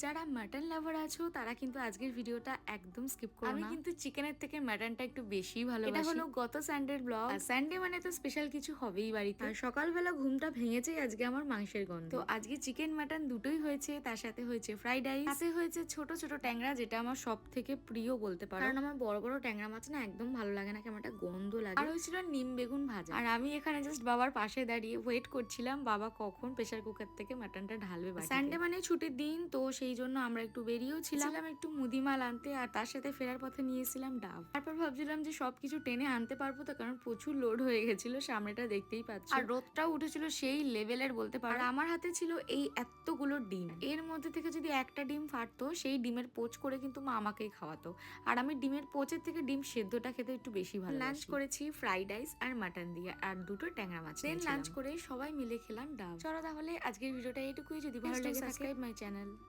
যারা মাটন লাভার আছো তারা কিন্তু আজকের ভিডিওটা একদম স্কিপ করো না। আমি কিন্তু চিকেনের থেকে মাটনটা একটু বেশি ভালোবাসি। এটা হলো গত সানডের ব্লগ। সানডে মানে তো স্পেশাল কিছু হবেই বাড়িতে। আর সকালবেলা ঘুমটা ভেঙেছে আজকে আমার মাংসের গন্ধ। তো আজকে চিকেন মাটন দুটোই হয়েছে, তার সাথে হয়েছে ফ্রাইড রাইস, সাথে হয়েছে ছোট ছোট ট্যাংরা, যেটা আমার সব থেকে প্রিয় বলতে পারো, কারণ আমার বড় বড় ট্যাংরা মাছ না একদম ভালো লাগে না, কেমন একটা গন্ধ লাগে। আর হয়েছিল নিম বেগুন ভাজা। আর আমি এখানে জাস্ট বাবার পাশে দাঁড়িয়ে ওয়েট করছিলাম বাবা কখন প্রেসার কুকার থেকে মাটনটা ঢালবে। সানডে মানে ছুটির দিন, তো সেই জন্য আমরা একটু বেরিয়েও ছিলাম একটু মুদিমাল আনতে, আর তার সাথে ফেরার পথে নিয়েছিলাম ডাব। তারপর ভাবছিলাম যে সবকিছু টেনে আনতে পারবো তো, কারণ প্রচুর লোড হয়ে গেছিল, সামনেটা দেখতেই পাচ্ছি, আর রোদটাও উঠেছিল সেই লেভেলের বলতে পারো। আর আমার হাতে ছিল এই এতগুলো ডিম, এর মধ্যে থেকে যদি একটা ডিম ফাটতো, সেই ডিমের পোচ করে কিন্তু মা আমাকেই খাওয়াতো। আর আমি ডিমের পোচের থেকে ডিম সেদ্ধটা খেতে একটু বেশি ভালো। লাঞ্চ করেছি ফ্রাইড রাইস আর মাটন দিয়ে, আর দুটো ট্যাংরা মাছ। দেন লাঞ্চ করে সবাই মিলে খেলাম ডাব। চলো তাহলে আজকের ভিডিওটা এইটুকুই। যদি ভালো লাগে সাবস্ক্রাইব মাই চ্যানেল।